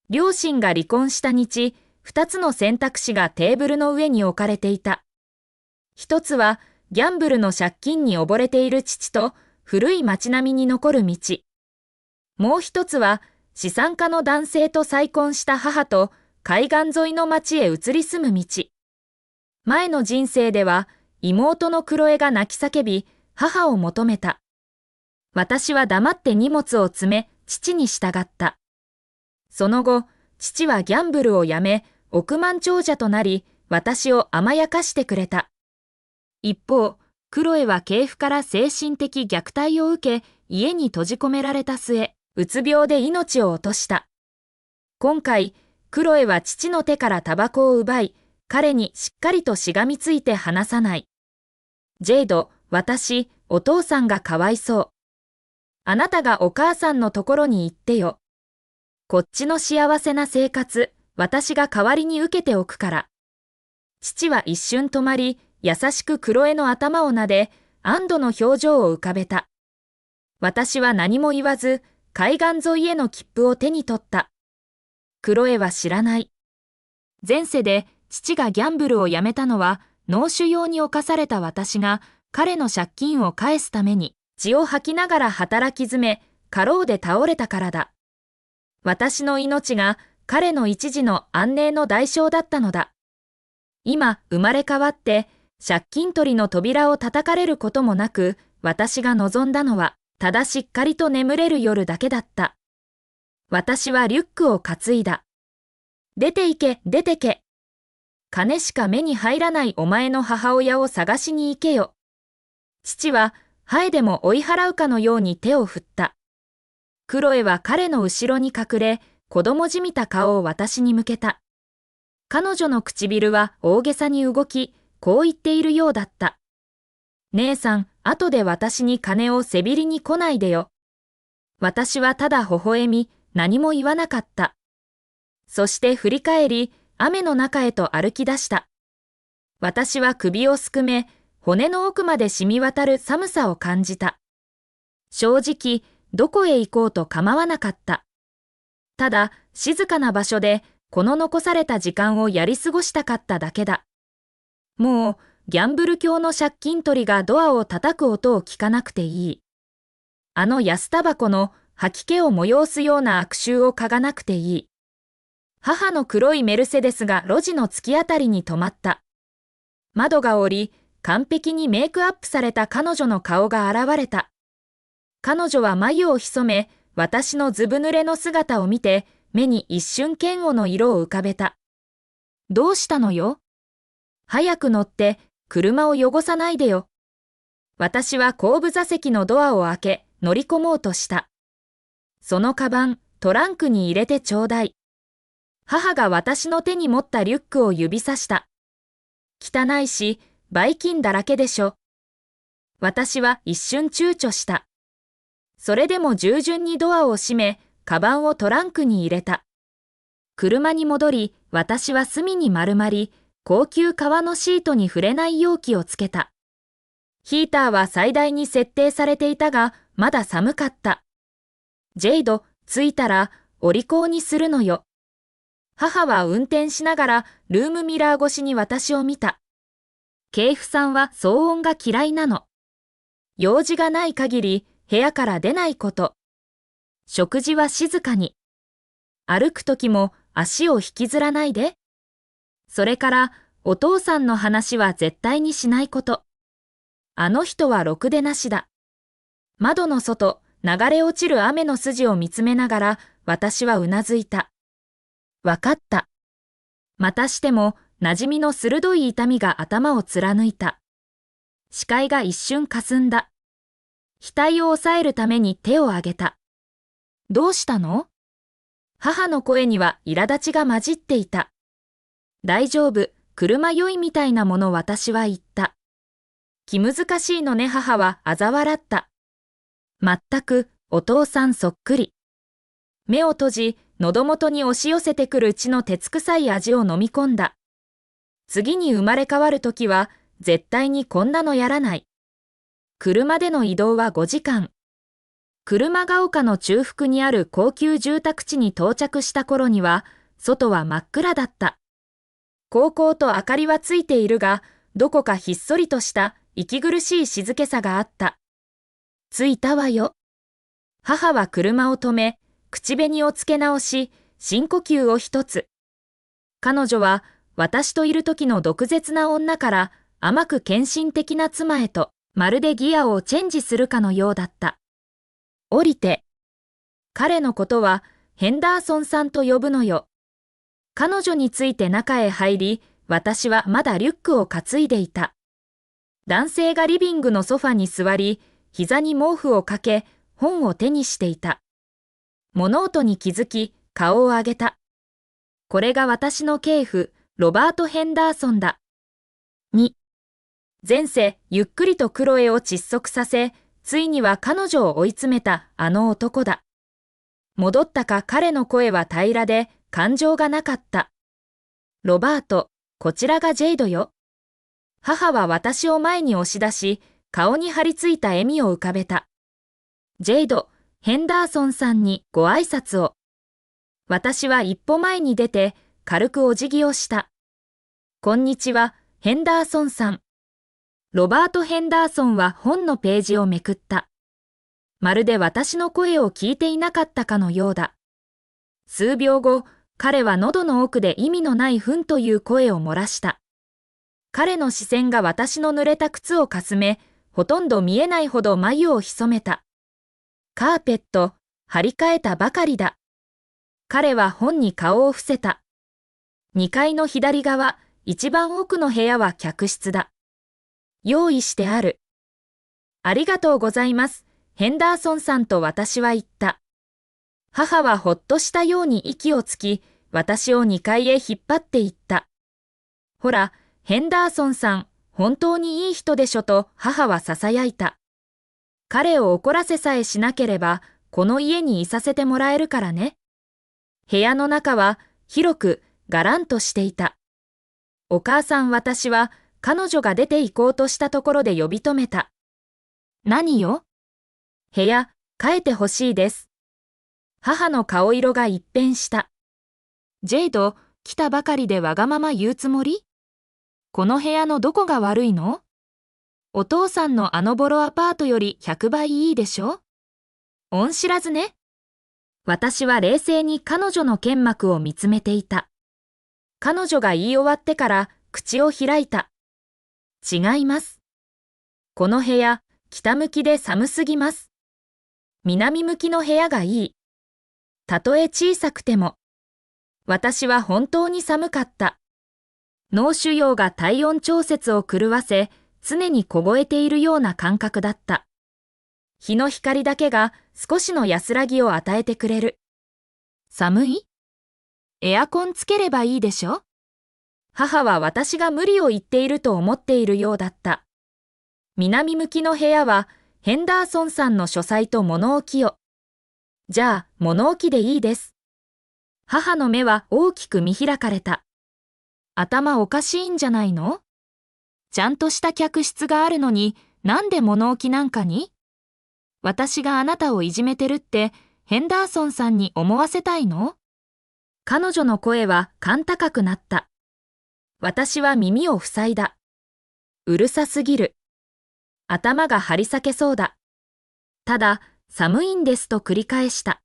両親が離婚した後、二つの選択肢がテーブルの上に置かれていた。一つは、ギャンブルの借金に溺れている父と、古い街並みに残る道。もう一つは、資産家の男性と再婚した母と、海岸沿いの町へ移り住む道。前の人生では、妹のクロエが泣き叫び、母を求めた。私は黙って荷物を詰め、父に従った。その後、父はギャンブルをやめ、億万長者となり、私を甘やかしてくれた。一方、クロエは系譜から精神的虐待を受け、家に閉じ込められた末、うつ病で命を落とした。今回、クロエは父の手からタバコを奪い、彼にしっかりとしがみついて離さない。ジェイド、私、お父さんがかわいそう。あなたがお母さんのところに行ってよ。こっちの幸せな生活、私が代わりに受けておくから。父は一瞬止まり、優しくクロエの頭を撫で、安堵の表情を浮かべた。私は何も言わず、海岸沿いへの切符を手に取った。クロエは知らない。前世で父がギャンブルをやめたのは、脳腫瘍に侵された私が彼の借金を返すために血を吐きながら働き詰め、過労で倒れたからだ。私の命が彼の一時の安寧の代償だったのだ。今生まれ変わって借金取りの扉を叩かれることもなく、私が望んだのはただしっかりと眠れる夜だけだった。私はリュックを担いだ。出て行け、出てけ。金しか目に入らないお前の母親を探しに行けよ。父はハエでも追い払うかのように手を振った。クロエは彼の後ろに隠れ、子供じみた顔を私に向けた。彼女の唇は大げさに動き、こう言っているようだった。姉さん、後で私に金をせびりに来ないでよ。私はただ微笑み、何も言わなかった。そして振り返り、雨の中へと歩き出した。私は首をすくめ、骨の奥まで染み渡る寒さを感じた。正直、どこへ行こうと構わなかった。ただ、静かな場所で、この残された時間をやり過ごしたかっただけだ。もう、ギャンブル狂の借金取りがドアを叩く音を聞かなくていい。あの安タバコの吐き気を催すような悪臭を嗅がなくていい。母の黒いメルセデスが路地の突き当たりに止まった。窓が下り、完璧にメイクアップされた彼女の顔が現れた。彼女は眉を潜め、私のずぶ濡れの姿を見て、目に一瞬嫌悪の色を浮かべた。どうしたのよ？早く乗って、車を汚さないでよ。私は後部座席のドアを開け、乗り込もうとした。そのカバン、トランクに入れてちょうだい。母が私の手に持ったリュックを指さした。汚いし、ばい菌だらけでしょ。私は一瞬躊躇した。それでも従順にドアを閉め、カバンをトランクに入れた。車に戻り、私は隅に丸まり、高級革のシートに触れない容器をつけた。ヒーターは最大に設定されていたが、まだ寒かった。ジェイド、着いたら、お利口にするのよ。母は運転しながら、ルームミラー越しに私を見た。系譜さんは騒音が嫌いなの。用事がない限り、部屋から出ないこと。食事は静かに。歩くときも足を引きずらないで。それから、お父さんの話は絶対にしないこと。あの人はろくでなしだ。窓の外、流れ落ちる雨の筋を見つめながら、私はうなずいた。わかった。またしても、馴染みの鋭い痛みが頭を貫いた。視界が一瞬霞んだ。額を押さえるために手を挙げた。どうしたの？母の声には苛立ちが混じっていた。大丈夫、車酔いみたいなもの私は言った。気難しいのね母は嘲笑った。まったく、お父さんそっくり。目を閉じ、喉元に押し寄せてくる血の鉄臭い味を飲み込んだ。次に生まれ変わるときは、絶対にこんなのやらない。車での移動は5時間。車ヶ丘の中腹にある高級住宅地に到着した頃には、外は真っ暗だった。こうこうと明かりはついているが、どこかひっそりとした息苦しい静けさがあった。着いたわよ。母は車を止め、口紅をつけ直し、深呼吸を一つ。彼女は私といる時の毒舌な女から甘く献身的な妻へと、まるでギアをチェンジするかのようだった。降りて。彼のことはヘンダーソンさんと呼ぶのよ。彼女について中へ入り、私はまだリュックを担いでいた。男性がリビングのソファに座り、膝に毛布をかけ、本を手にしていた。物音に気づき、顔を上げた。これが私の継父、ロバート・ヘンダーソンだ。2、前世、ゆっくりとクロエを窒息させ、ついには彼女を追い詰めたあの男だ。戻ったか彼の声は平らで、感情がなかった。ロバート、こちらがジェイドよ。母は私を前に押し出し、顔に張り付いた笑みを浮かべた。ジェイド、ヘンダーソンさんにご挨拶を。私は一歩前に出て、軽くお辞儀をした。こんにちは、ヘンダーソンさん。ロバート・ヘンダーソンは本のページをめくった。まるで私の声を聞いていなかったかのようだ。数秒後、彼は喉の奥で意味のないふんという声を漏らした。彼の視線が私の濡れた靴をかすめ、ほとんど見えないほど眉を潜めた。カーペット、張り替えたばかりだ。彼は本に顔を伏せた。2階の左側、一番奥の部屋は客室だ。用意してある。ありがとうございます、ヘンダーソンさんと私は言った。母はほっとしたように息をつき、私を2階へ引っ張って行った。ほら、ヘンダーソンさん、本当にいい人でしょと母は囁いた。彼を怒らせさえしなければ、この家にいさせてもらえるからね。部屋の中は広くがらんとしていた。お母さん私は彼女が出て行こうとしたところで呼び止めた。何よ？部屋、変えてほしいです。母の顔色が一変した。ジェイド、来たばかりでわがまま言うつもり？この部屋のどこが悪いの？お父さんのあのボロアパートより100倍いいでしょ？恩知らずね。私は冷静に彼女の剣幕を見つめていた。彼女が言い終わってから口を開いた。違います。この部屋、北向きで寒すぎます。南向きの部屋がいい。たとえ小さくても。私は本当に寒かった。脳腫瘍が体温調節を狂わせ、常に凍えているような感覚だった。日の光だけが少しの安らぎを与えてくれる。寒い？エアコンつければいいでしょ？母は私が無理を言っていると思っているようだった。南向きの部屋はヘンダーソンさんの書斎と物置よ。じゃあ物置でいいです。母の目は大きく見開かれた。頭おかしいんじゃないの？ちゃんとした客室があるのになんで物置なんかに？私があなたをいじめてるってヘンダーソンさんに思わせたいの？彼女の声は甲高くなった。私は耳を塞いだ。うるさすぎる。頭が張り裂けそうだ。ただ、寒いんですと繰り返した。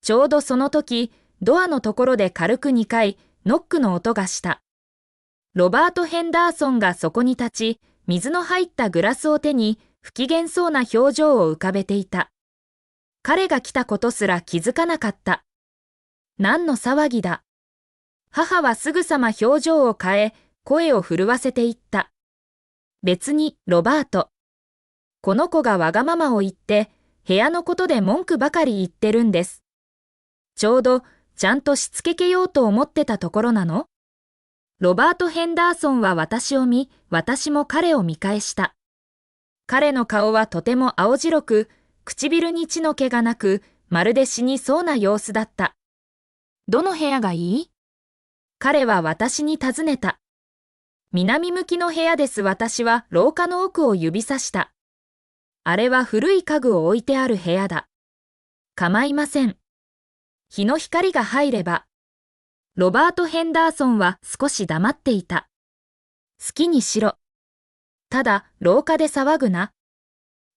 ちょうどその時、ドアのところで軽く2回、ノックの音がした。ロバート・ヘンダーソンがそこに立ち、水の入ったグラスを手に、不機嫌そうな表情を浮かべていた。彼が来たことすら気づかなかった。何の騒ぎだ。母はすぐさま表情を変え、声を震わせていった。別に、ロバート。この子がわがままを言って、部屋のことで文句ばかり言ってるんです。ちょうど、ちゃんとしつけようと思ってたところなの？ロバート・ヘンダーソンは私を見、私も彼を見返した。彼の顔はとても青白く、唇に血の気がなく、まるで死にそうな様子だった。どの部屋がいい？彼は私に尋ねた。南向きの部屋です。私は廊下の奥を指さした。あれは古い家具を置いてある部屋だ。構いません。日の光が入れば。ロバート・ヘンダーソンは少し黙っていた。好きにしろ。ただ、廊下で騒ぐな。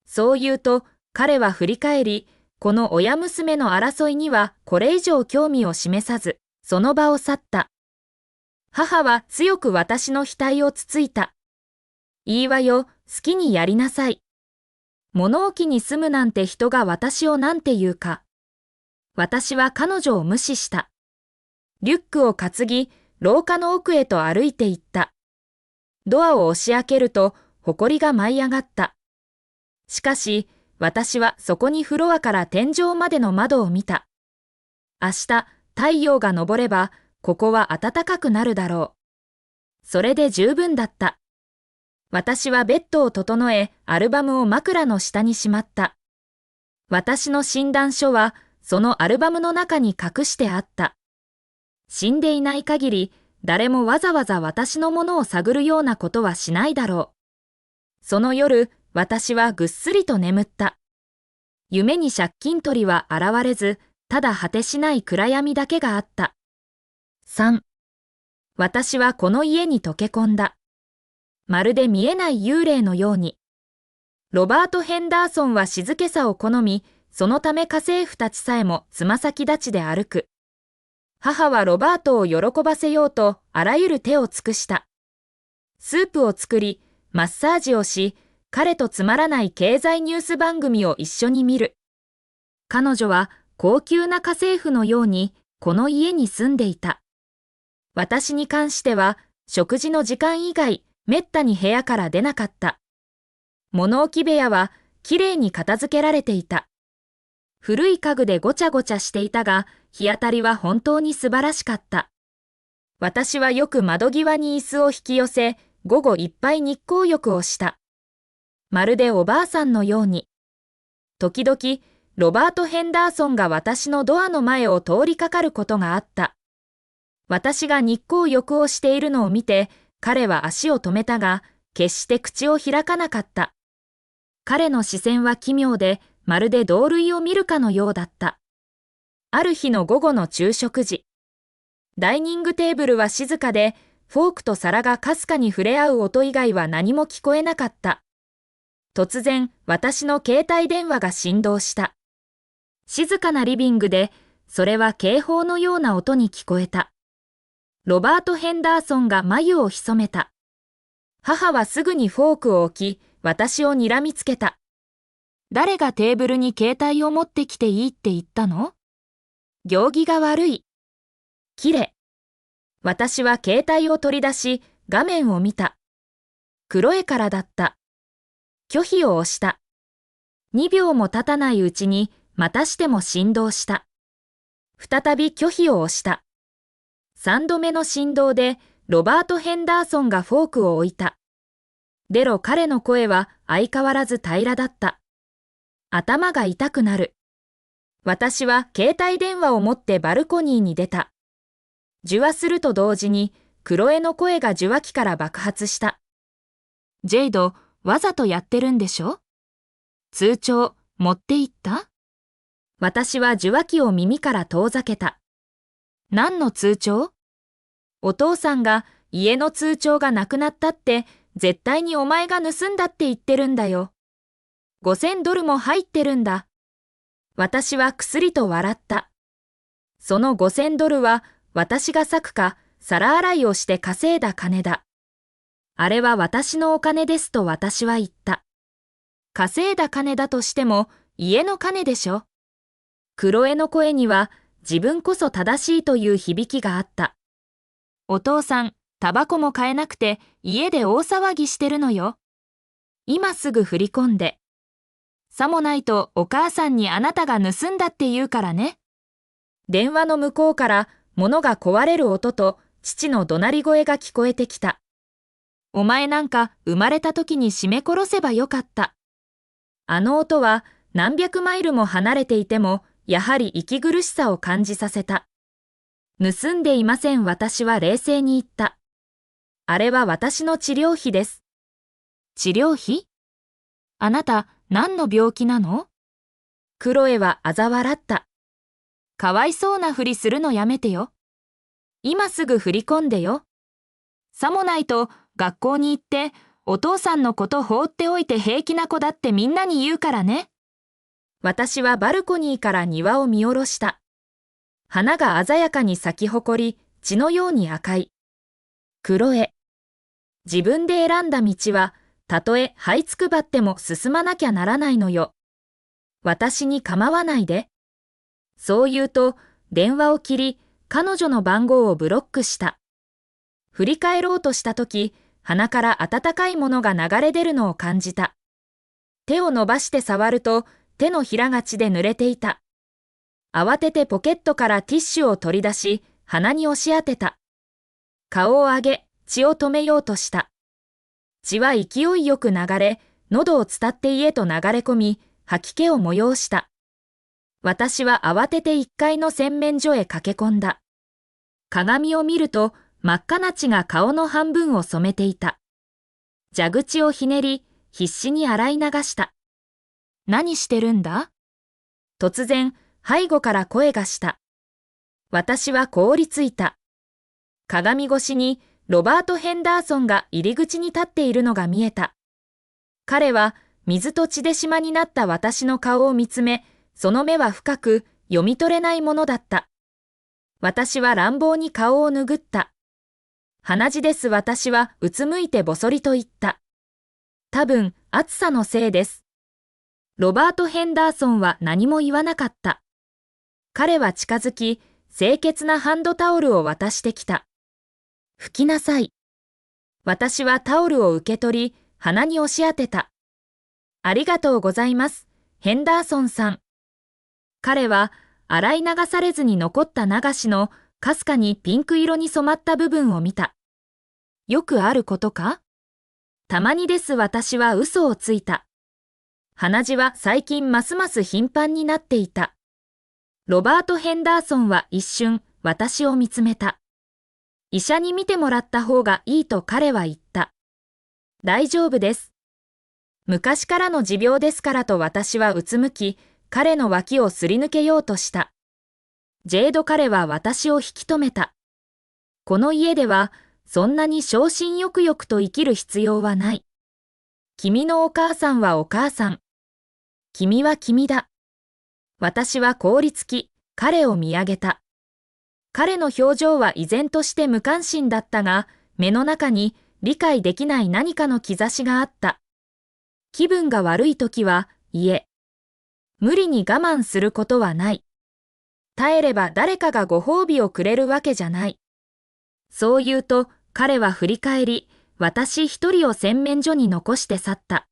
そう言うと、彼は振り返り、この親娘の争いにはこれ以上興味を示さず、その場を去った。母は強く私の額をつついた。いいわよ、好きにやりなさい。物置に住むなんて人が私をなんて言うか。私は彼女を無視した。リュックを担ぎ、廊下の奥へと歩いて行った。ドアを押し開けると、埃が舞い上がった。しかし、私はそこにフロアから天井までの窓を見た。明日、太陽が昇れば、ここは暖かくなるだろう。それで十分だった。私はベッドを整え、アルバムを枕の下にしまった。私の診断書は、そのアルバムの中に隠してあった。死んでいない限り、誰もわざわざ私のものを探るようなことはしないだろう。その夜、私はぐっすりと眠った。夢に借金取りは現れず、ただ果てしない暗闇だけがあった。3. 私はこの家に溶け込んだ。まるで見えない幽霊のように。ロバート・ヘンダーソンは静けさを好み、そのため家政婦たちさえもつま先立ちで歩く。母はロバートを喜ばせようとあらゆる手を尽くした。スープを作り、マッサージをし、彼とつまらない経済ニュース番組を一緒に見る。彼女は高級な家政婦のようにこの家に住んでいた。私に関しては食事の時間以外めったに部屋から出なかった。物置部屋はきれいに片付けられていた。古い家具でごちゃごちゃしていたが、日当たりは本当に素晴らしかった。私はよく窓際に椅子を引き寄せ、午後いっぱい日光浴をした。まるでおばあさんのように。時々、ロバート・ヘンダーソンが私のドアの前を通りかかることがあった。私が日光浴をしているのを見て、彼は足を止めたが、決して口を開かなかった。彼の視線は奇妙で、まるで同類を見るかのようだった。ある日の午後の昼食時。ダイニングテーブルは静かで、フォークと皿がかすかに触れ合う音以外は何も聞こえなかった。突然、私の携帯電話が振動した。静かなリビングで、それは警報のような音に聞こえた。ロバート・ヘンダーソンが眉を潜めた。母はすぐにフォークを置き、私を睨みつけた。誰がテーブルに携帯を持ってきていいって言ったの？行儀が悪い。きれ。私は携帯を取り出し、画面を見た。クロエからだった。拒否を押した。2秒も経たないうちに、またしても振動した。再び拒否を押した。3度目の振動で、ロバート・ヘンダーソンがフォークを置いた。でろ彼の声は相変わらず平らだった。頭が痛くなる。私は携帯電話を持ってバルコニーに出た。受話すると同時に、クロエの声が受話器から爆発した。ジェイド、わざとやってるんでしょ？通帳、持って行った？私は受話器を耳から遠ざけた。何の通帳？お父さんが家の通帳がなくなったって、絶対にお前が盗んだって言ってるんだよ。$5000も入ってるんだ。私はくすりと笑った。その$5000は私が割くか皿洗いをして稼いだ金だ。あれは私のお金ですと私は言った。稼いだ金だとしても家の金でしょ。クロエの声には自分こそ正しいという響きがあった。お父さん、タバコも買えなくて家で大騒ぎしてるのよ。今すぐ振り込んで。さもないとお母さんにあなたが盗んだって言うからね。電話の向こうから物が壊れる音と父の怒鳴り声が聞こえてきた。お前なんか生まれた時に絞め殺せばよかった。あの音は何百マイルも離れていてもやはり息苦しさを感じさせた。盗んでいません私は冷静に言った。あれは私の治療費です。治療費？あなた何の病気なの？クロエは嘲笑った。かわいそうなふりするのやめてよ。今すぐ振り込んでよ。さもないと学校に行ってお父さんのこと放っておいて平気な子だってみんなに言うからね。私はバルコニーから庭を見下ろした。花が鮮やかに咲き誇り、血のように赤い。クロエ。自分で選んだ道は、たとえ這いつくばっても進まなきゃならないのよ。私に構わないで。そう言うと、電話を切り、彼女の番号をブロックした。振り返ろうとしたとき、鼻から温かいものが流れ出るのを感じた。手を伸ばして触ると、手のひらが血で濡れていた。慌ててポケットからティッシュを取り出し、鼻に押し当てた。顔を上げ、血を止めようとした。血は勢いよく流れ、喉を伝って家と流れ込み、吐き気を催した。私は慌てて1階の洗面所へ駆け込んだ。鏡を見ると、真っ赤な血が顔の半分を染めていた。蛇口をひねり、必死に洗い流した。何してるんだ？突然、背後から声がした。私は凍りついた。鏡越しにロバート・ヘンダーソンが入り口に立っているのが見えた。彼は水と血でしまになった私の顔を見つめ、その目は深く読み取れないものだった。私は乱暴に顔を拭った。鼻血です。私はうつむいてぼそりと言った。多分暑さのせいです。ロバート・ヘンダーソンは何も言わなかった。彼は近づき、清潔なハンドタオルを渡してきた。拭きなさい。私はタオルを受け取り、鼻に押し当てた。ありがとうございます、ヘンダーソンさん。彼は、洗い流されずに残った流しの、かすかにピンク色に染まった部分を見た。よくあることか？たまにです。私は嘘をついた。鼻血は最近ますます頻繁になっていた。ロバート・ヘンダーソンは一瞬、私を見つめた。医者に診てもらった方がいいと彼は言った。大丈夫です。昔からの持病ですからと私はうつむき、彼の脇をすり抜けようとした。ジェード彼は私を引き止めた。この家では、そんなに小心よくよくと生きる必要はない。君のお母さんはお母さん。君は君だ。私は凍りつき、彼を見上げた。彼の表情は依然として無関心だったが、目の中に理解できない何かの兆しがあった。気分が悪いときは、いえ。無理に我慢することはない。耐えれば誰かがご褒美をくれるわけじゃない。そう言うと、彼は振り返り、私一人を洗面所に残して去った。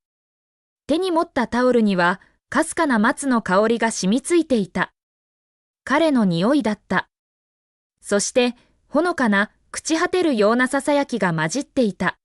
手に持ったタオルには、かすかな松の香りが染みついていた。彼の匂いだった。そして、ほのかな、朽ち果てるようなささやきが混じっていた。